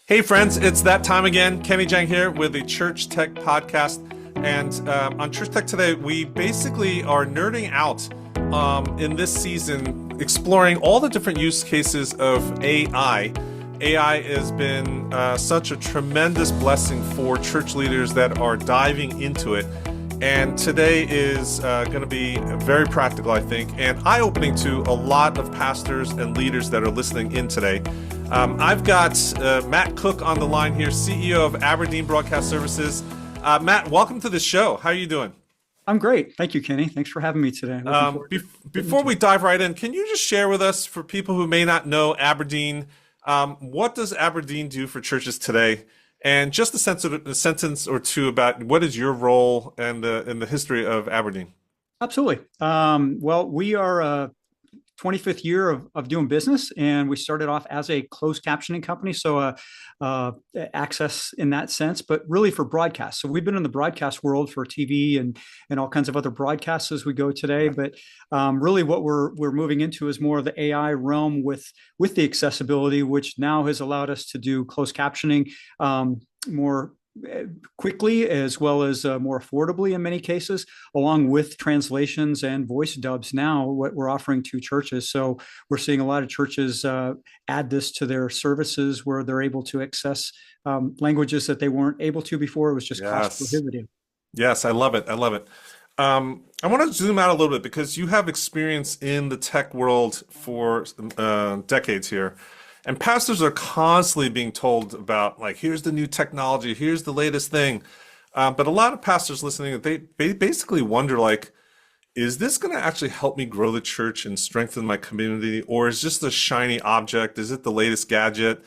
Hey friends, it's that time again. Kenny Jahng here with the Church Tech podcast. And on Church Tech Today, we basically are nerding out in this season, exploring all the different use cases of AI. AI has been such a tremendous blessing for church leaders that are diving into it. And today is going to be very practical, I think, and eye-opening to a lot of pastors and leaders that are listening in today. I've got Matt Cook on the line here, CEO of Aberdeen Broadcast Services. Matt, welcome to the show. How are you doing? I'm great. Thank you, Kenny. Thanks for having me today. Before we dive right in, can you just share with us, for people who may not know Aberdeen, what does Aberdeen do for churches today? And just a sentence or two about what is your role and in the history of Aberdeen? Absolutely. Well, we are 25th year of doing business, and we started off as a closed captioning company, so access in that sense, but really for broadcast. So we've been in the broadcast world for TV and all kinds of other broadcasts as we go today. But really, what we're moving into is more of the AI realm with the accessibility, which now has allowed us to do closed captioning more quickly, as well as more affordably in many cases, along with translations and voice dubs now, what we're offering to churches. So we're seeing a lot of churches add this to their services, where they're able to access languages that they weren't able to before. It was just cost prohibitive. Yes, I love it. I love it. I want to zoom out a little bit because you have experience in the tech world for decades here. And pastors are constantly being told about, like, here's the new technology, here's the latest thing. But a lot of pastors listening, they basically wonder, like, is this going to actually help me grow the church and strengthen my community? Or is just a shiny object? Is it the latest gadget?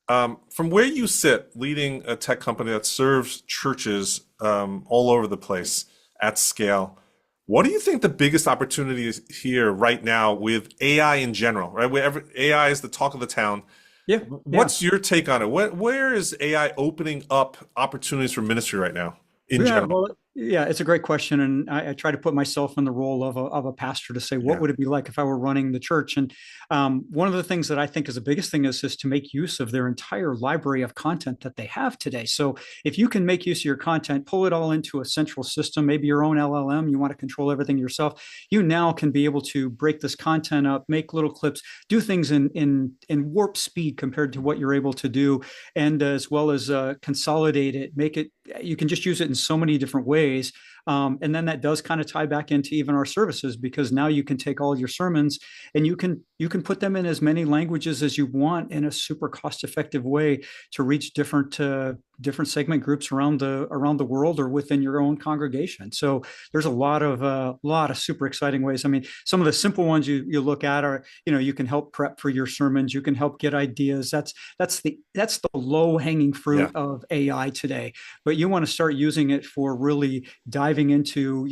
From where you sit, leading a tech company that serves churches all over the place at scale, what do you think the biggest opportunity is here right now with AI in general, right? Wherever AI is the talk of the town. Yeah. What's your take on it? Where is AI opening up opportunities for ministry right now in general? Well, yeah, it's a great question, and I try to put myself in the role of a pastor to say, what would it be like if I were running the church? And one of the things that I think is the biggest thing is to make use of their entire library of content that they have today. So if you can make use of your content, pull it all into a central system, maybe your own LLM, you want to control everything yourself, you now can be able to break this content up, make little clips, do things in warp speed compared to what you're able to do, and as well as consolidate it, make it, you can just use it in so many different ways. And then that does kind of tie back into even our services, because now you can take all your sermons and you can put them in as many languages as you want in a super cost-effective way to reach different segment groups around the world or within your own congregation. So there's a lot of super exciting ways. I mean, some of the simple ones you look at are, you can help prep for your sermons, you can help get ideas. That's the low-hanging fruit of AI today. But you want to start using it for really diving into,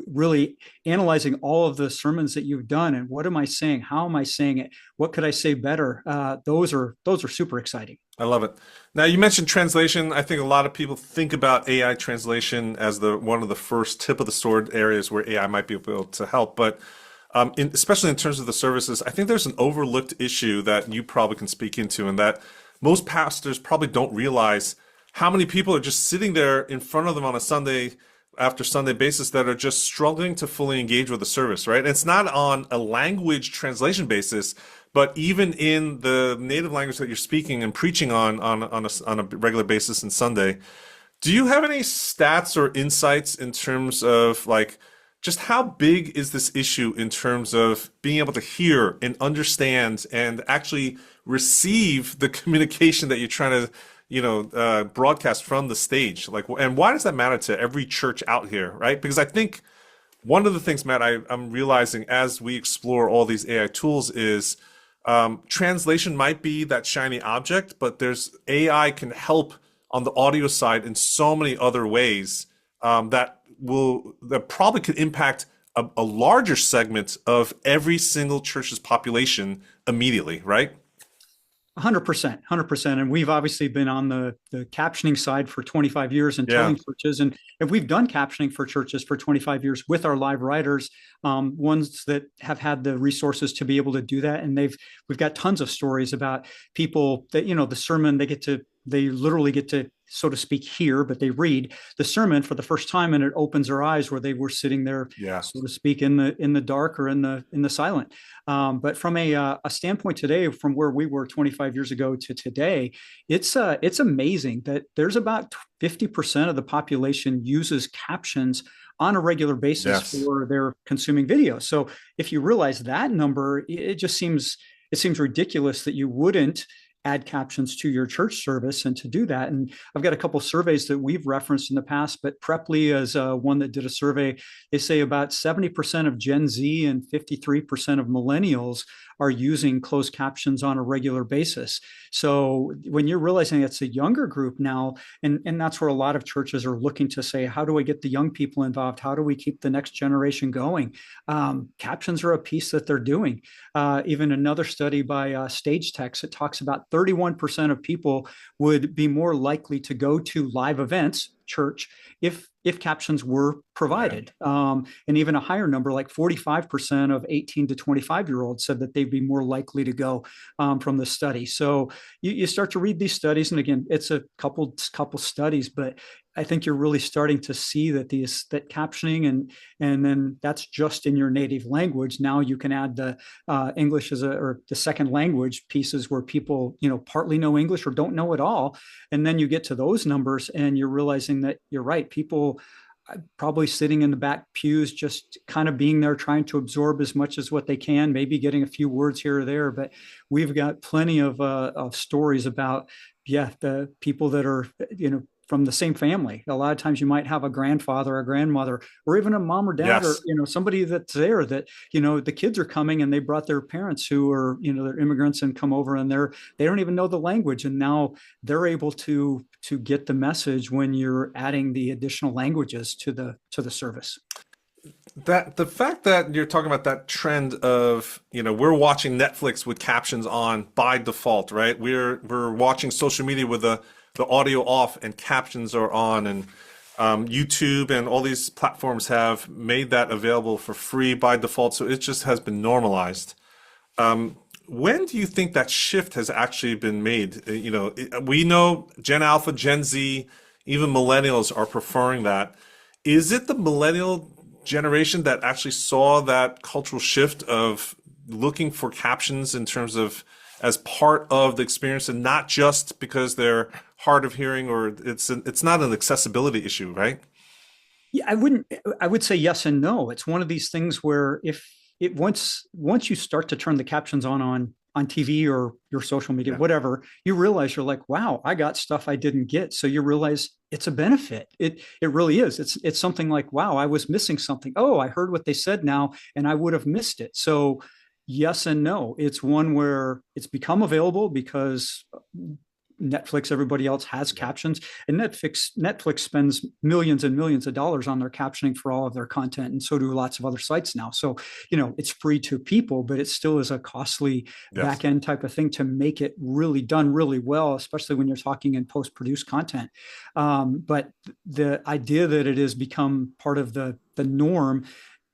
really analyzing all of the sermons that you've done, and what am I saying? How am I saying it? What could I say better? Those are super exciting. I love it. Now, you mentioned translation. I think a lot of people think about AI translation as one of the first tip of the sword areas where AI might be able to help. But especially in terms of the services, I think there's an overlooked issue that you probably can speak into, and that most pastors probably don't realize how many people are just sitting there in front of them on a Sunday after Sunday basis that are just struggling to fully engage with the service, right? And it's not on a language translation basis, but even in the native language that you're speaking and preaching on a regular basis on Sunday. Do you have any stats or insights in terms of, like, just how big is this issue in terms of being able to hear and understand and actually receive the communication that you're trying to broadcast from the stage? Like, and why does that matter to every church out here, right? Because I think one of the things, Matt, I'm realizing as we explore all these AI tools is translation might be that shiny object, but AI can help on the audio side in so many other ways that probably could impact a larger segment of every single church's population immediately, right? 100%. And we've obviously been on the captioning side for 25 years and telling churches. And we've done captioning for churches for 25 years with our live writers, ones that have had the resources to be able to do that. And we've got tons of stories about people that, the sermon, they get to they literally get to, so to speak, hear, but they read the sermon for the first time, and it opens their eyes where they were sitting there, Yeah. so to speak, in the dark or in the silent. But from a standpoint today, from where we were 25 years ago to today, it's amazing that there's about 50% of the population uses captions on a regular basis Yes. for their consuming video. So if you realize that number, it seems ridiculous that you wouldn't add captions to your church service. And to do that, and I've got a couple of surveys that we've referenced in the past, but Preply is one that did a survey. They say about 70% of Gen Z and 53% of millennials are using closed captions on a regular basis. So when you're realizing it's a younger group now, and that's where a lot of churches are looking to say, how do I get the young people involved? How do we keep the next generation going? Captions are a piece that they're doing. Even another study by Stage Text, it talks about 31% of people would be more likely to go to live events, church, if captions were provided. And even a higher number, like 45% of 18 to 25-year-olds said that they'd be more likely to go from the study. So you start to read these studies, and again, it's a couple studies, but I think you're really starting to see that that captioning and then that's just in your native language. Now you can add the English or the second language pieces where people partly know English or don't know at all, and then you get to those numbers and you're realizing that you're right. People probably sitting in the back pews, just kind of being there, trying to absorb as much as what they can, maybe getting a few words here or there. But we've got plenty of stories about, the people that are, from the same family. A lot of times you might have a grandfather, a grandmother, or even a mom or dad, Yes. or somebody that's there that, the kids are coming and they brought their parents who are, they're immigrants and come over and they don't even know the language. And now they're able to get the message when you're adding the additional languages to the service. That the fact that you're talking about that trend of, we're watching Netflix with captions on by default, right? We're watching social media with the audio off and captions are on, and YouTube and all these platforms have made that available for free by default. So it just has been normalized. When do you think that shift has actually been made? We know Gen Alpha, Gen Z, even millennials are preferring that. Is it the millennial generation that actually saw that cultural shift of looking for captions in terms of as part of the experience and not just because they're hard of hearing or it's not an accessibility issue, right? Yeah, I would say yes and no. It's one of these things where if it once you start to turn the captions on TV or your social media, Yeah. whatever, you realize you're like, wow, I got stuff I didn't get. So you realize it's a benefit. It really is. It's something like, wow, I was missing something. Oh, I heard what they said now, and I would have missed it. So yes and no. It's one where it's become available because Netflix, everybody else has captions, and Netflix spends millions and millions of dollars on their captioning for all of their content, and so do lots of other sites now. So it's free to people, but it still is a costly Yes. back end type of thing to make it really done really well, especially when you're talking in post produced content. But the idea that it has become part of the norm,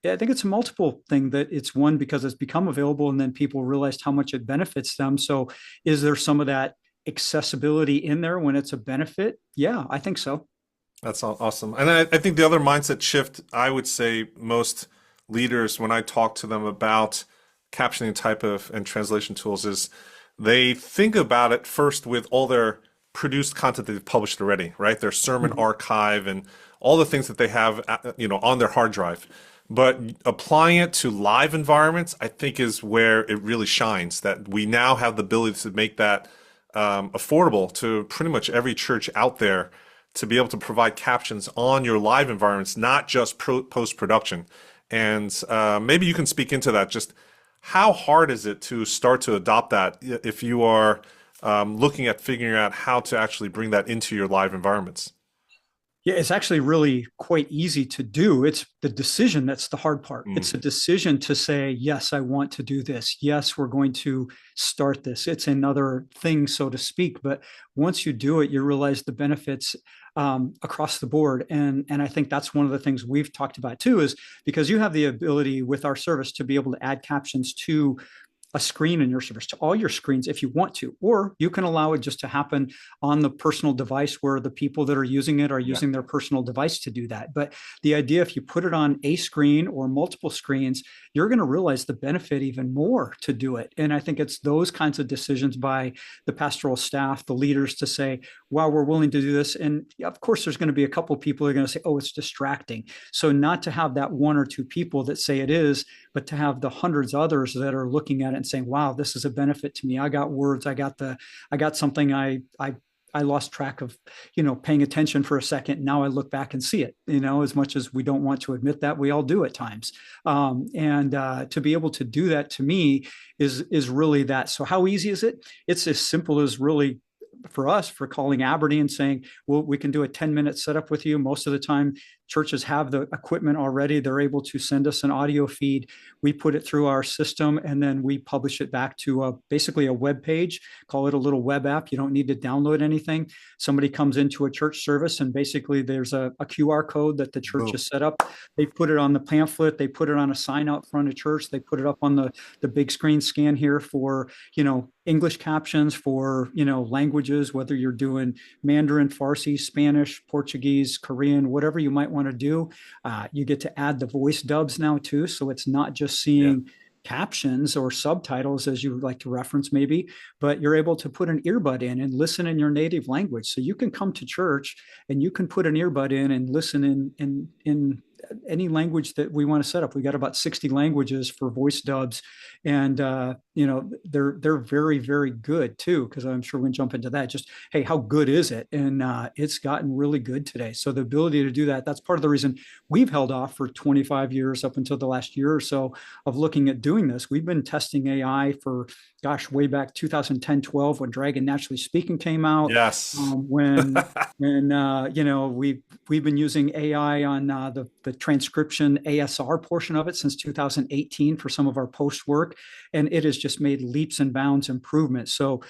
I think it's a multiple thing. That it's one, because it's become available and then people realized how much it benefits them. So is there some of that accessibility in there when it's a benefit? Yeah, I think so. That's awesome. And I think the other mindset shift, I would say most leaders, when I talk to them about captioning type of and translation tools, is they think about it first with all their produced content that they've published already, right? Their sermon archive and all the things that they have, on their hard drive. But applying it to live environments, I think, is where it really shines. That we now have the ability to make that affordable to pretty much every church out there, to be able to provide captions on your live environments, not just post-production. And maybe you can speak into that. Just how hard is it to start to adopt that if you are looking at figuring out how to actually bring that into your live environments? Yeah, it's actually really quite easy to do. It's the decision that's the hard part. It's a decision to say, yes, I want to do this. Yes, we're going to start this. It's another thing, so to speak. But once you do it, you realize the benefits across the board. And I think that's one of the things we've talked about too, is because you have the ability with our service to be able to add captions to a screen in your service, to all your screens if you want to, or you can allow it just to happen on the personal device where the people that are using it are using their personal device to do that. But the idea, if you put it on a screen or multiple screens, you're going to realize the benefit even more to do it. And I think it's those kinds of decisions by the pastoral staff, the leaders, to say, wow, we're willing to do this. And of course, there's going to be a couple of people who are going to say, oh, it's distracting. So not to have that one or two people that say it is, but to have the hundreds of others that are looking at it and saying, wow, this is a benefit to me. I got words. I got something I lost track of, paying attention for a second. Now I look back and see it, as much as we don't want to admit that, we all do at times. And to be able to do that, to me, is really that. So how easy is it? It's as simple as really, for us, for calling Aberdeen and saying, well, we can do a 10-minute setup with you. Most of the time, churches have the equipment already. They're able to send us an audio feed. We put it through our system, and then we publish it back to basically a web page. Call it a little web app. You don't need to download anything. Somebody comes into a church service, and basically there's a QR code that the church has set up. They put it on the pamphlet. They put it on a sign out front of church. They put it up on the big screen scan here for, English captions for, languages, whether you're doing Mandarin, Farsi, Spanish, Portuguese, Korean, whatever you might want to do. You get to add the voice dubs now too. So it's not just seeing captions or subtitles, as you would like to reference maybe, but you're able to put an earbud in and listen in your native language. So you can come to church and you can put an earbud in and listen in any language that we want to set up. We got about 60 languages for voice dubs, and they're very, very good too, because I'm sure we can jump into that. Just, hey, how good is it? And it's gotten really good today. So the ability to do that, that's part of the reason we've held off for 25 years up until the last year or so of looking at doing this. We've been testing AI for, way back 2010, 12, when Dragon Naturally Speaking came out. Yes. When we've been using AI on the transcription ASR portion of it since 2018 for some of our post work, and it has just made leaps and bounds improvements. So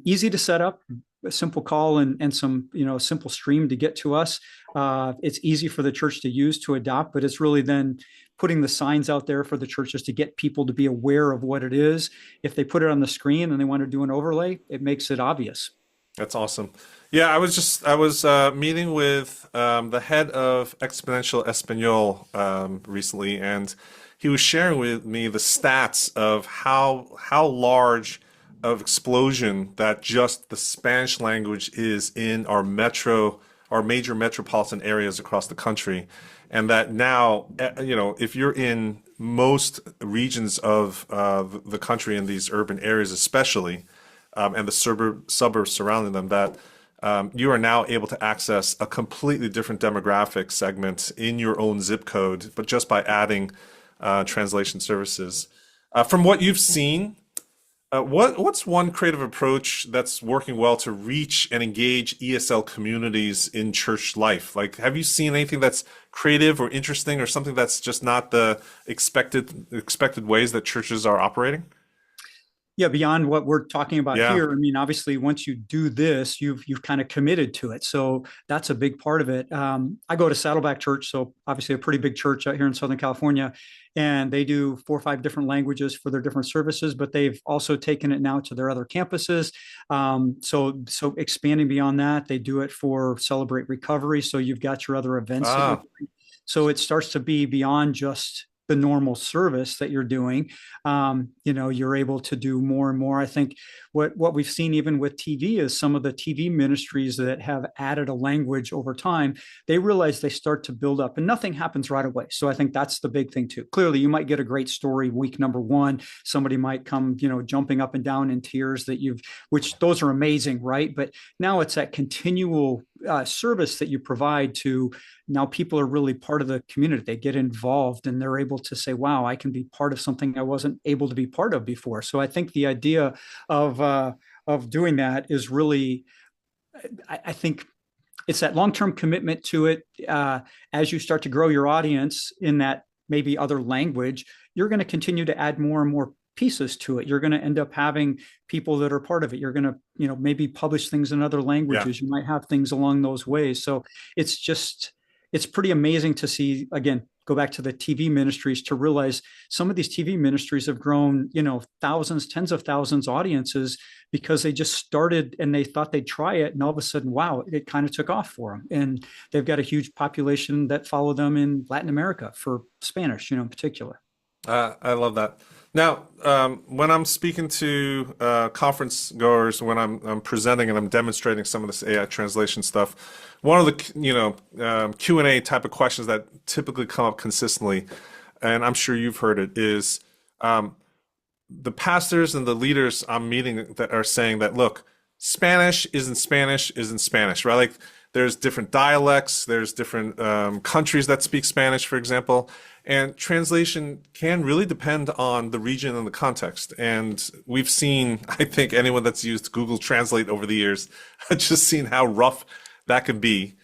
easy to set up, a simple call and some simple stream to get to us. It's easy for the church to use, to adopt, but it's really then putting the signs out there for the churches to get people to be aware of what it is. If they put it on the screen and they want to do an overlay, it makes it obvious. That's awesome. Yeah, I was meeting with the head of Exponential Espanol recently, and he was sharing with me the stats of how large of explosion that just the Spanish language is in our major metropolitan areas across the country, and that now, if you're in most regions of the country, in these urban areas especially, and the suburbs surrounding them, that you are now able to access a completely different demographic segment in your own zip code, but just by adding translation services. From what you've seen, what's one creative approach that's working well to reach and engage ESL communities in church life? Like, have you seen anything that's creative or interesting, or something that's just not the expected ways that churches are operating? Yeah, beyond what we're talking about here, I mean, obviously, once you do this, you've kind of committed to it. So that's a big part of it. I go to Saddleback Church, so obviously a pretty big church out here in Southern California, and they do 4 or 5 different languages for their different services, but they've also taken it now to their other campuses. So expanding beyond that, they do it for Celebrate Recovery. So you've got your other events. So it starts to be beyond just the normal service that you're doing. You're able to do more and more. I think what we've seen even with TV is some of the TV ministries that have added a language over time, they realize they start to build up, and nothing happens right away. So I think that's the big thing too. Clearly, you might get a great story week number 1. Somebody might come, jumping up and down in tears which those are amazing, right? But now it's that continual service that you provide to, now people are really part of the community. They get involved and they're able to say, wow, I can be part of something I wasn't able to be part of before. So I think the idea of doing that is really, I think it's that long-term commitment to it. As you start to grow your audience in that maybe other language, you're going to continue to add more and more pieces to it. You're going to end up having people that are part of it. You're going to, maybe publish things in other languages. You might have things along those ways. So it's pretty amazing to see, again, go back to the TV ministries to realize some of these TV ministries have grown, thousands, tens of thousands audiences because they just started and they thought they'd try it. And all of a sudden, wow, it kind of took off for them. And they've got a huge population that follow them in Latin America for Spanish, in particular. I love that. Now, when I'm speaking to conference goers, when I'm presenting and I'm demonstrating some of this AI translation stuff, one of the Q&A type of questions that typically come up consistently, and I'm sure you've heard it, is the pastors and the leaders I'm meeting that are saying that, look, Spanish isn't Spanish isn't Spanish, right? Like there's different dialects, there's different countries that speak Spanish, for example. And translation can really depend on the region and the context. And we've seen, I think anyone that's used Google Translate over the years has just seen how rough that can be.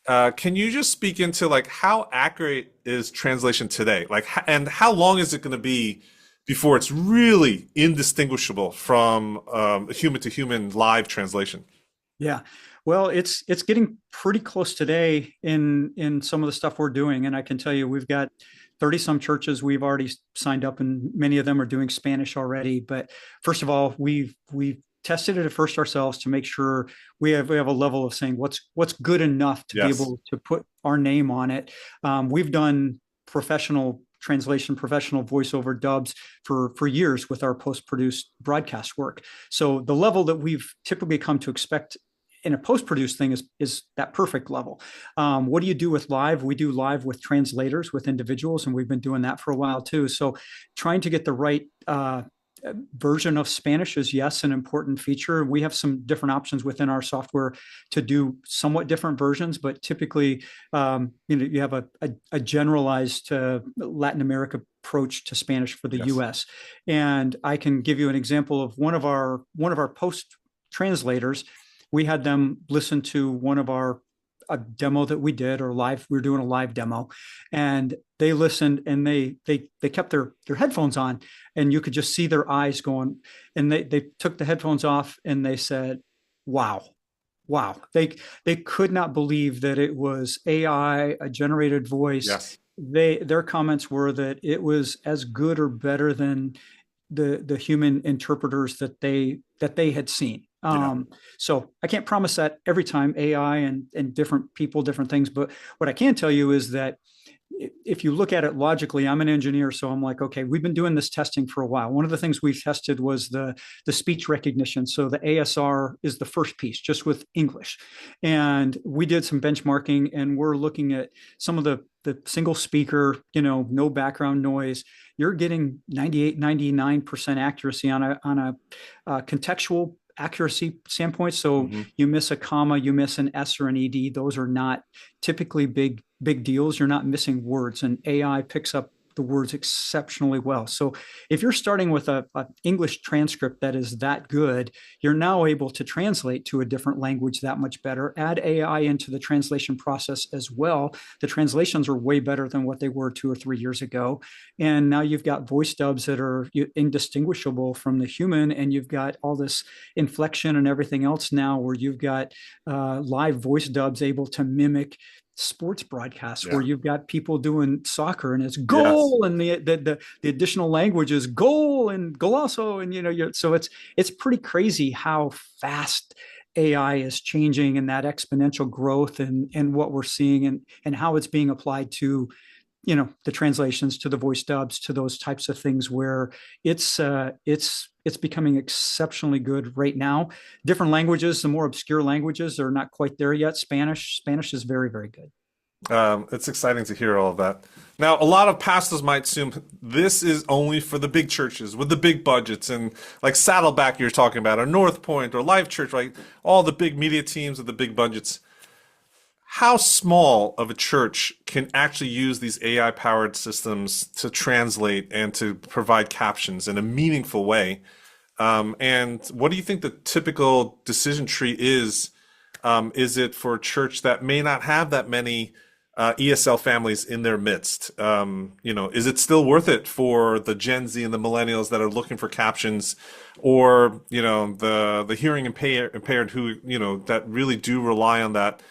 Can you just speak into like how accurate is translation today? Like, and how long is it going to be before it's really indistinguishable from human to human live translation? Yeah. Well, it's getting pretty close today in some of the stuff we're doing. And I can tell you, we've got 30 some churches we've already signed up, and many of them are doing Spanish already. But first of all, we've tested it at first ourselves to make sure we have a level of saying what's good enough to be able to put our name on it. We've done professional translation, professional voiceover dubs for years with our post-produced broadcast work. So the level that we've typically come to expect in a post-produced thing is that perfect level. What do you do with live? We do live with translators, with individuals, and we've been doing that for a while too. So trying to get the right version of Spanish is, yes, an important feature. We have some different options within our software to do somewhat different versions, but typically, you have a generalized Latin America approach to Spanish for the U.S. And I can give you an example of one of our post translators. We had them listen to a demo that we did, or live. We were doing a live demo, and they listened and they kept their headphones on, and you could just see their eyes going. And they took the headphones off and they said, "Wow." They could not believe that it was AI, a generated voice. Yes. Their comments were that it was as good or better than the human interpreters that they had seen. So I can't promise that every time, AI and different people, different things. But what I can tell you is that if you look at it logically, I'm an engineer, so I'm like, okay, we've been doing this testing for a while. One of the things we've tested was the speech recognition. So the ASR is the first piece, just with English. And we did some benchmarking, and we're looking at some of the single speaker, no background noise. You're getting 98, 99% accuracy on a contextual accuracy standpoint. So you miss a comma, you miss an S or an ED. Those are not typically big deals. You're not missing words, and AI picks up the words exceptionally well. So if you're starting with an English transcript that is that good, you're now able to translate to a different language that much better. Add AI into the translation process as well. The translations are way better than what they were 2 or 3 years ago. And now you've got voice dubs that are indistinguishable from the human, and you've got all this inflection and everything else now where you've got live voice dubs able to mimic sports broadcasts where you've got people doing soccer and it's goal, and the additional language is goal and golazo, and so it's pretty crazy how fast AI is changing, and that exponential growth and what we're seeing and how it's being applied to the translations, to the voice dubs, to those types of things where it's becoming exceptionally good right now. Different languages, the more obscure languages are not quite there yet. Spanish is very, very good. It's exciting to hear all of that. Now, a lot of pastors might assume this is only for the big churches with the big budgets, and like Saddleback you're talking about, or North Point, or Life Church, like all the big media teams with the big budgets. How small of a church can actually use these AI-powered systems to translate and to provide captions in a meaningful way? And what do you think the typical decision tree is? Is it for a church that may not have that many ESL families in their midst? Is it still worth it for the Gen Z and the millennials that are looking for captions, or the hearing impaired who that really do rely on that?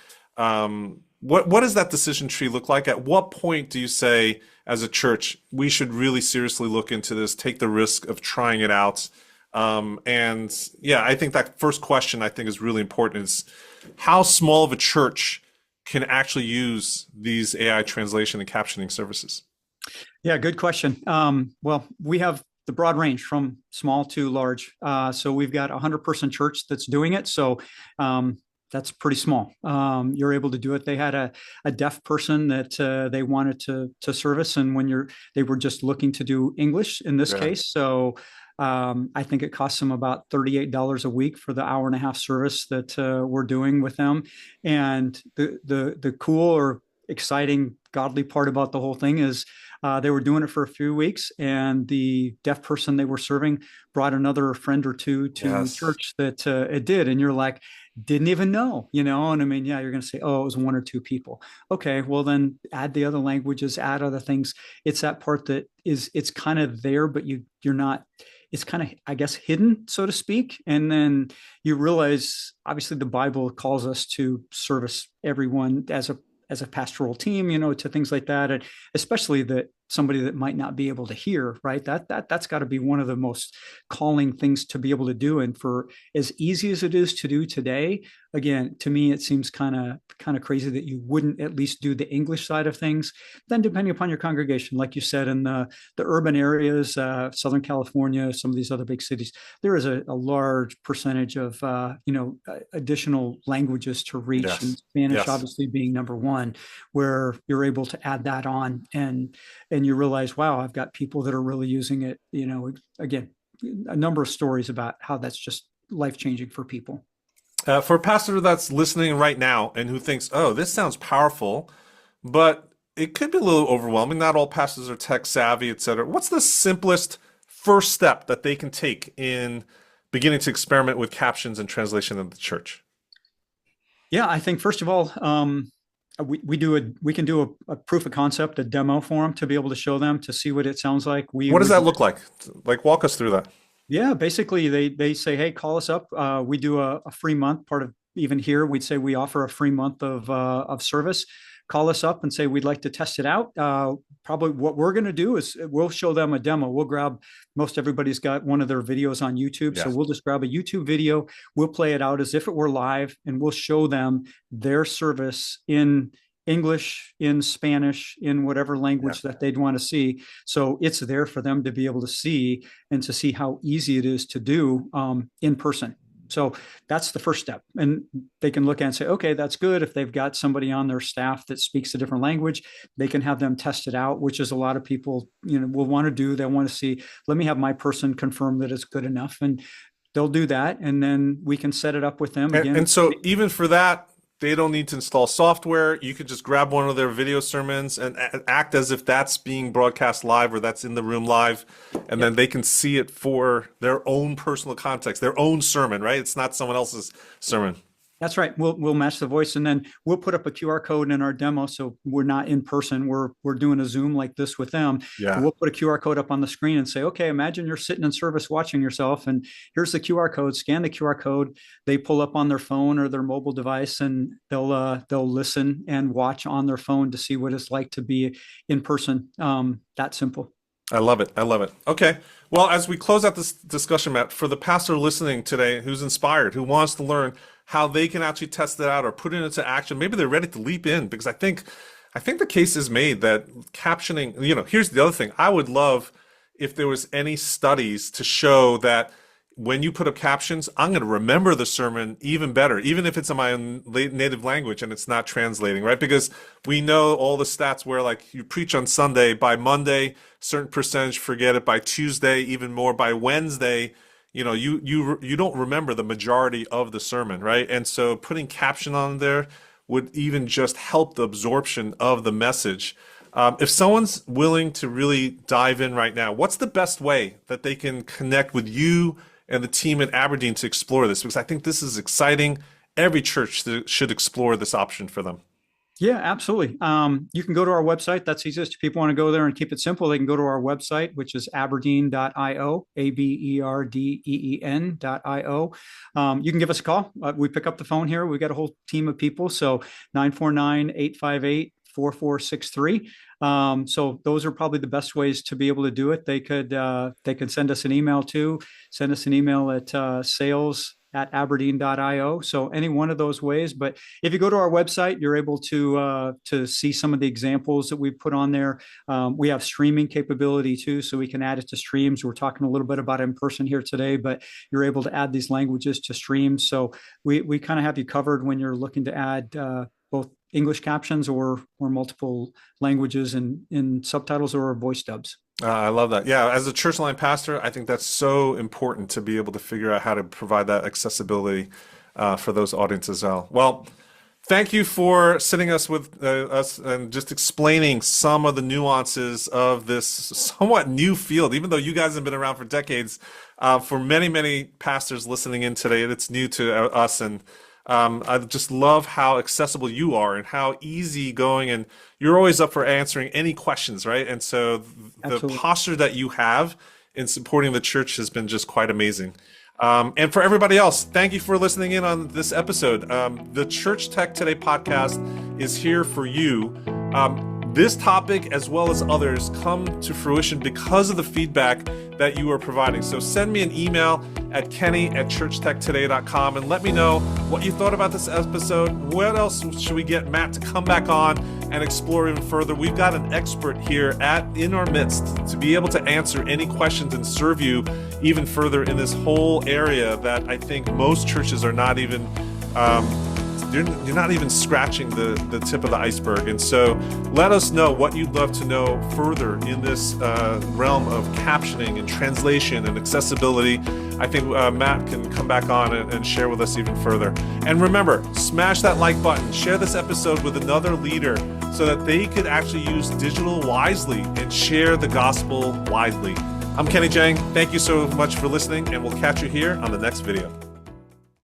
What does that decision tree look like? At what point do you say, as a church, we should really seriously look into this, take the risk of trying it out? And yeah, I think that first question I think is really important. Is how small of a church can actually use these AI translation and captioning services? Yeah, good question. Well, we have the broad range from small to large. So we've got a 100-person church that's doing it. So that's pretty small. You're able to do it. They had a deaf person that they wanted to service, and they were just looking to do English in this case. So I think it costs them about $38 a week for the hour-and-a-half service that we're doing with them. And the cool or exciting, godly part about the whole thing is they were doing it for a few weeks, and the deaf person they were serving brought another friend or two to church that it did. And you're like, didn't even know, And I mean, yeah, you're going to say, oh, it was one or two people. Okay, well then add the other languages, add other things. It's that part that it's kind of there, but you're not. It's kind of, I guess, hidden, so to speak. And then you realize, obviously, the Bible calls us to service everyone as a pastoral team, to things like that, and especially that somebody that might not be able to hear, right? That's got to be one of the most calling things to be able to do. And for as easy as it is to do today, again, to me, it seems kind of crazy that you wouldn't at least do the English side of things. Then, depending upon your congregation, like you said, in the urban areas, Southern California, some of these other big cities, there is a large percentage of additional languages to reach, and Spanish obviously being number one, where you're able to add that on, and you realize, wow, I've got people that are really using it. Again, a number of stories about how that's just life-changing for people. For a pastor that's listening right now and who thinks, oh, this sounds powerful, but it could be a little overwhelming. Not all pastors are tech savvy, et cetera. What's the simplest first step that they can take in beginning to experiment with captions and translation in the church? Yeah, I think first of all, we can do a proof of concept, a demo for them to be able to show them to see what it sounds like. What does that look like? Like, walk us through that. Yeah, basically they say, hey, call us up. We do a free month. Part of even here, we'd say we offer a free month of service. Call us up and say we'd like to test it out. Probably what we're going to do is we'll show them a demo. We'll grab, most everybody's got one of their videos on YouTube. So we'll just grab a YouTube video. We'll play it out as if it were live, and we'll show them their service in English, in Spanish, in whatever language that they'd want to see. So it's there for them to be able to see, and to see how easy it is to do in person. So that's the first step. And they can look at and say, okay, that's good. If they've got somebody on their staff that speaks a different language, they can have them test it out, which is a lot of people, will want to do. They want to see, let me have my person confirm that it's good enough. And they'll do that. And then we can set it up with them again. And so even for that, they don't need to install software. You could just grab one of their video sermons and act as if that's being broadcast live, or that's in the room live. And then they can see it for their own personal context, their own sermon, right? It's not someone else's sermon. That's right. We'll match the voice, and then we'll put up a QR code in our demo. So we're not in person. We're doing a Zoom like this with them. Yeah. We'll put a QR code up on the screen and say, okay, imagine you're sitting in service watching yourself, and here's the QR code. Scan the QR code. They pull up on their phone or their mobile device, and they'll listen and watch on their phone to see what it's like to be in person. That simple. I love it. I love it. Okay. Well, as we close out this discussion, Matt, for the pastor listening today who's inspired, who wants to learn how they can actually test it out or put it into action, maybe they're ready to leap in, because I think the case is made that captioning, here's the other thing. I would love if there was any studies to show that when you put up captions, I'm going to remember the sermon even better, even if it's in my own native language and it's not translating, right? Because we know all the stats where, like, you preach on Sunday, by Monday, certain percentage forget it, by Tuesday, even more, by Wednesday, you don't remember the majority of the sermon, right? And so putting caption on there would even just help the absorption of the message. If someone's willing to really dive in right now, what's the best way that they can connect with you and the team at Aberdeen to explore this? Because I think this is exciting. Every church should explore this option for them. Yeah, absolutely. You can go to our website. That's easiest. If people want to go there and keep it simple, they can go to our website, which is aberdeen.io, aberdeen.io. You can give us a call. We pick up the phone here. We've got a whole team of people. So 949-858-4463. So those are probably the best ways to be able to do it. They could send us an email too. Send us an email at sales@aberdeen.io. So any one of those ways. But if you go to our website, you're able to see some of the examples that we put on there. We have streaming capability too, so we can add it to streams. We're talking a little bit about in person here today, but you're able to add these languages to streams. So we kind of have you covered when you're looking to add both English captions or multiple languages in subtitles or voice dubs. I love that. Yeah, as a church line pastor, I think that's so important to be able to figure out how to provide that accessibility for those audiences as well. Well, thank you for sitting us with us and just explaining some of the nuances of this somewhat new field. Even though you guys have been around for decades, for many, many pastors listening in today, it's new to us. And I just love how accessible you are and how easygoing, and you're always up for answering any questions, right? And so the Absolutely. posture that you have in supporting the church has been just quite amazing. And for everybody else, thank you for listening in on this episode. The Church Tech Today podcast is here for you. This topic, as well as others, come to fruition because of the feedback that you are providing. So send me an email at kenny@churchtechtoday.com and let me know what you thought about this episode. What else should we get Matt to come back on and explore even further? We've got an expert here in our midst to be able to answer any questions and serve you even further in this whole area that I think most churches are not even you're not even scratching the tip of the iceberg. And so let us know what you'd love to know further in this realm of captioning and translation and accessibility. I think Matt can come back on and share with us even further. And remember, smash that like button, share this episode with another leader so that they could actually use digital wisely and share the gospel widely. I'm Kenny Jahng. Thank you so much for listening, and we'll catch you here on the next video.